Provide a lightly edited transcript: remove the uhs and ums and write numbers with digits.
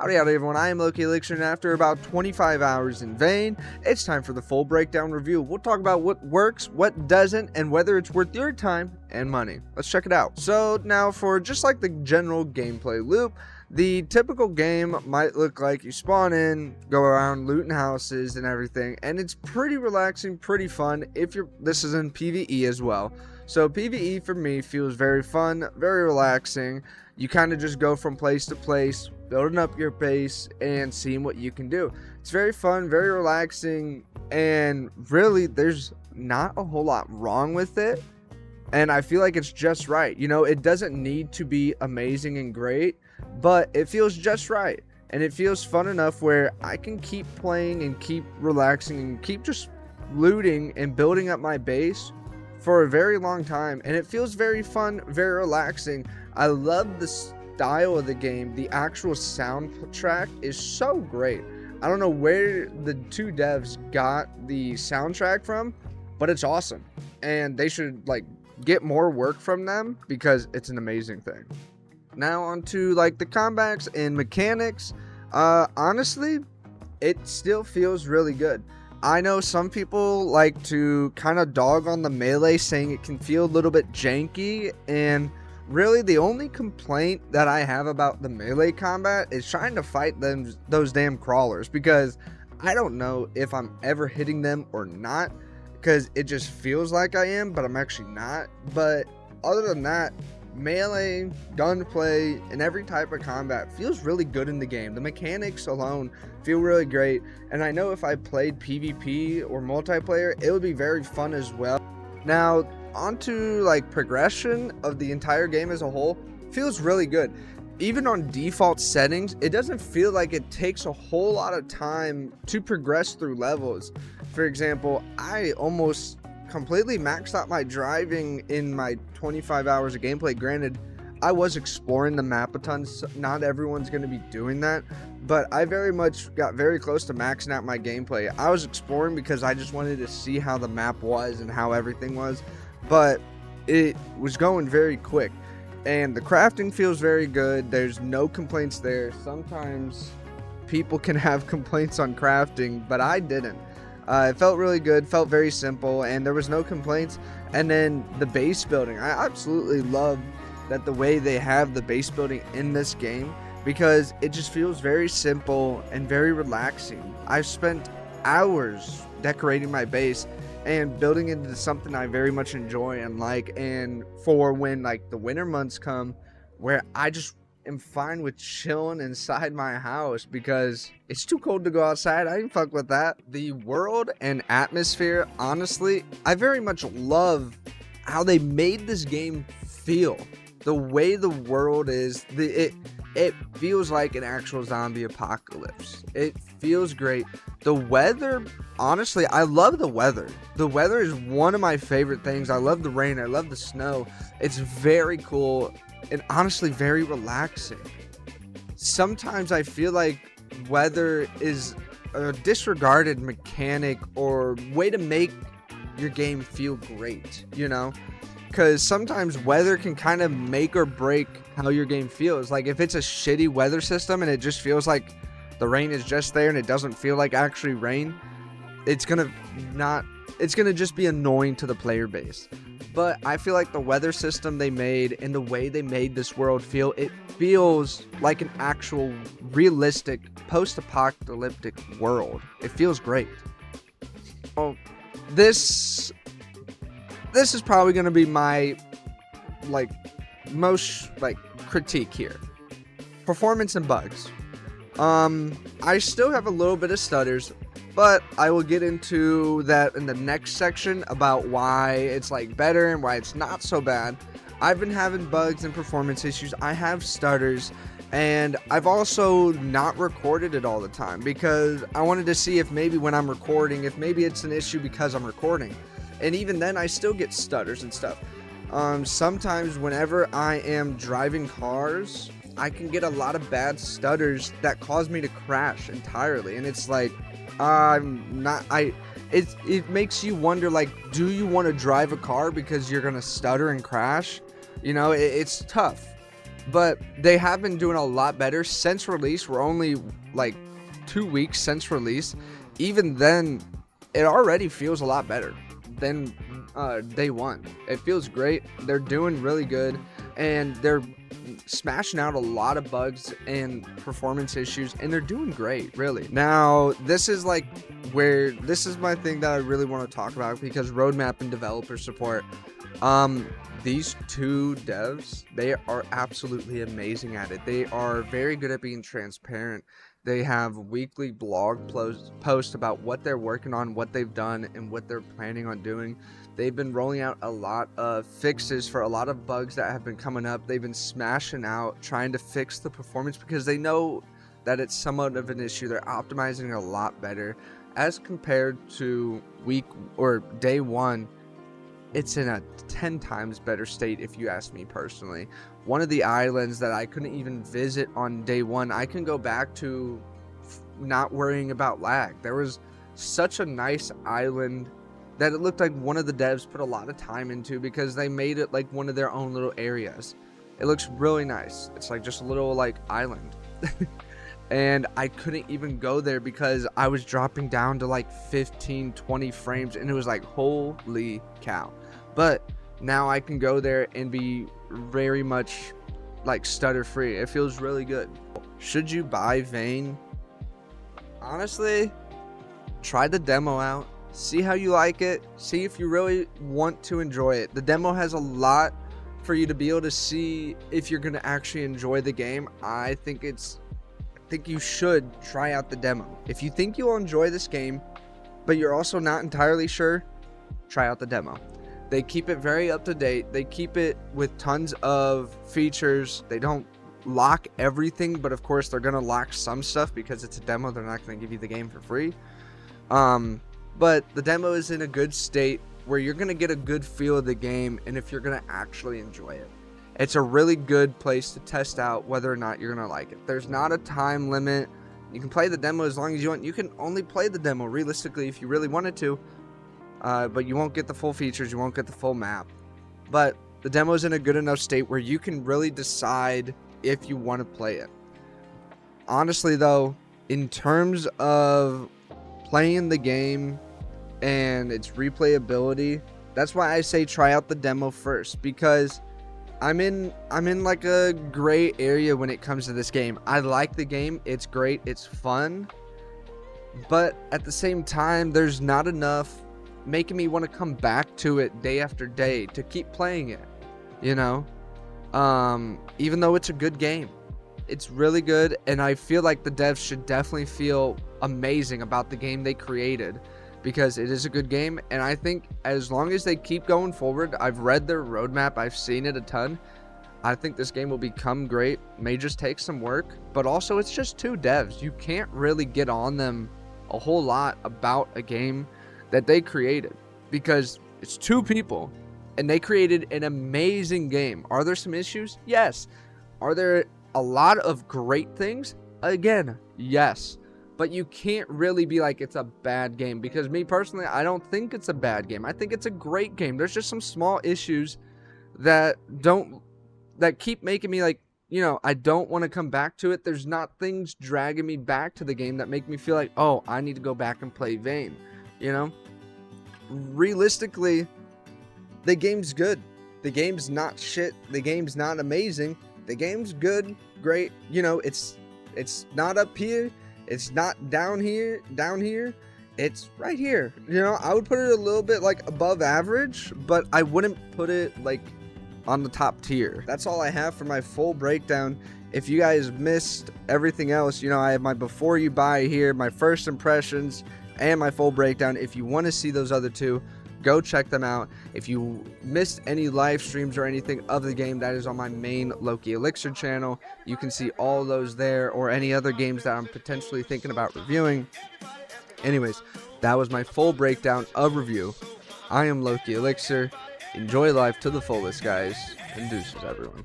Howdy everyone, I am Loki Elixir, and after about 25 hours in vain, it's time for the full breakdown review. We'll talk about what works, what doesn't, and whether it's worth your time and money. Let's check it out. So now for just like the general gameplay loop, the typical game might look like you spawn in, go around looting houses and everything, and it's pretty relaxing, pretty fun if this is in PvE as well. So PvE for me feels very fun, very relaxing. You kind of just go from place to place, building up your base and seeing what you can do. It's very fun, very relaxing, and really there's not a whole lot wrong with it. And I feel like it's just right. You know, it doesn't need to be amazing and great, but it feels just right. And it feels fun enough where I can keep playing and keep relaxing and keep just looting and building up my base for a very long time. And it feels very fun, very relaxing. I love the style of the game. The actual soundtrack is so great. I don't know where the two devs got the soundtrack from, but it's awesome. And they should like get more work from them because it's an amazing thing. Now onto like the combats and mechanics. Honestly, it still feels really good. I know some people like to kind of dog on the melee, saying it can feel a little bit janky, and really the only complaint that I have about the melee combat is trying to fight those damn crawlers, because I don't know if I'm ever hitting them or not, because it just feels like I am, but I'm actually not. But other than that, melee, gunplay, and every type of combat feels really good in the game. The mechanics alone feel really great, and I know if I played PvP or multiplayer, it would be very fun as well. Now, onto like progression of the entire game as a whole, feels really good. Even on default settings, it doesn't feel like it takes a whole lot of time to progress through levels. For example, I almost completely maxed out my driving in my 25 hours of gameplay. Granted, I was exploring the map a ton, so not everyone's going to be doing that, but I very much got very close to maxing out my gameplay. I was exploring because I just wanted to see how the map was and how everything was, but it was going very quick, and the crafting feels very good. There's no complaints there. Sometimes people can have complaints on crafting, but I didn't. It felt really good, felt very simple, and there was no complaints. And then the base building, I absolutely love that the way they have the base building in this game, because it just feels very simple and very relaxing. I've spent hours decorating my base and building it into something I very much enjoy and like, and for when like the winter months come, where I just am fine with chilling inside my house because it's too cold to go outside. I can fuck with that. The world and atmosphere, honestly, I very much love how they made this game feel. The way the world is, it feels like an actual zombie apocalypse. It feels great. The weather, honestly, I love the weather. The weather is one of my favorite things. I love the rain. I love the snow. It's very cool and honestly very relaxing. Sometimes I feel like weather is a disregarded mechanic or way to make your game feel great, you know? Because sometimes weather can kind of make or break how your game feels. Like if it's a shitty weather system and it just feels like the rain is just there and it doesn't feel like actually rain, it's gonna just be annoying to the player base. But I feel like the weather system they made and the way they made this world feel, it feels like an actual realistic post-apocalyptic world. It feels great. Well, this is probably going to be my most critique here. Performance and bugs. I still have a little bit of stutters, but I will get into that in the next section about why it's like better and why it's not so bad. I've been having bugs and performance issues. I have stutters, and I've also not recorded it all the time because I wanted to see if maybe when I'm recording, if maybe it's an issue because I'm recording. And even then, I still get stutters and stuff. Sometimes whenever I am driving cars, I can get a lot of bad stutters that cause me to crash entirely. And it's like, it makes you wonder, like, do you want to drive a car because you're going to stutter and crash? You know, it's tough. but they have been doing a lot better since release. We're only like 2 weeks since release. Even then, it already feels a lot better than day one. It feels great. They're doing really good, and they're smashing out a lot of bugs and performance issues, and they're doing great, really. Now, this is my thing that I really want to talk about, because roadmap and developer support. These two devs, they are absolutely amazing at it. They are very good at being transparent. They have weekly blog posts about what they're working on, what they've done, and what they're planning on doing. They've been rolling out a lot of fixes for a lot of bugs that have been coming up. They've been smashing out, trying to fix the performance, because they know that it's somewhat of an issue. They're optimizing a lot better as compared to day one. It's in a 10 times better state, if you ask me personally. One of the islands that I couldn't even visit on day one, I can go back to not worrying about lag. There was such a nice island that it looked like one of the devs put a lot of time into, because they made it like one of their own little areas. It looks really nice. It's like just a little like island. And I couldn't even go there because I was dropping down to like 15-20 frames, and it was like, holy cow. But now I can go there and be very much like stutter free. It feels really good. Should you buy Vane? Honestly, try the demo out, see how you like it, see if you really want to enjoy it. The demo has a lot for you to be able to see if you're going to actually enjoy the game. I think you should try out the demo. If you think you'll enjoy this game, but you're also not entirely sure, try out the demo. They keep it very up to date. They keep it with tons of features. They don't lock everything, but of course they're going to lock some stuff because it's a demo. They're not going to give you the game for free. But the demo is in a good state where you're going to get a good feel of the game, and if you're going to actually enjoy it. It's a really good place to test out whether or not you're going to like it. There's not a time limit. You can play the demo as long as you want. You can only play the demo realistically if you really wanted to. But you won't get the full features. You won't get the full map. But the demo is in a good enough state where you can really decide if you want to play it. Honestly, though, in terms of playing the game and its replayability, that's why I say try out the demo first, because I'm in like a gray area when it comes to this game. I like the game. It's great. It's fun. But at the same time, there's not enough making me want to come back to it day after day to keep playing it, you know? Even though it's a good game. It's really good, and I feel like the devs should definitely feel amazing about the game they created, because it is a good game. And I think as long as they keep going forward, I've read their roadmap, I've seen it a ton, I think this game will become great. May just take some work, but also it's just two devs. You can't really get on them a whole lot about a game that they created, because it's two people and they created an amazing game. Are there some issues? Yes. Are there a lot of great things? Again, yes. But you can't really be like it's a bad game, because me personally, I don't think it's a bad game. I think it's a great game. There's just some small issues that keep making me like, you know, I don't want to come back to it. There's not things dragging me back to the game that make me feel like, oh, I need to go back and play Vane, you know? Realistically, the game's good. The game's not shit. The game's not amazing. The game's good, great. You know, it's not up here. It's not down here. It's right here. You know, I would put it a little bit like above average, but I wouldn't put it like on the top tier. That's all I have for my full breakdown. If you guys missed everything else, you know, I have my before you buy here, my first impressions, and my full breakdown. If you want to see those other two, go check them out. If you missed any live streams or anything of the game, that is on my main Loki Elixir channel. You can see all those there, or any other games that I'm potentially thinking about reviewing. Anyways, that was my full breakdown of review. I am Loki Elixir. Enjoy life to the fullest, guys, and deuces, everyone.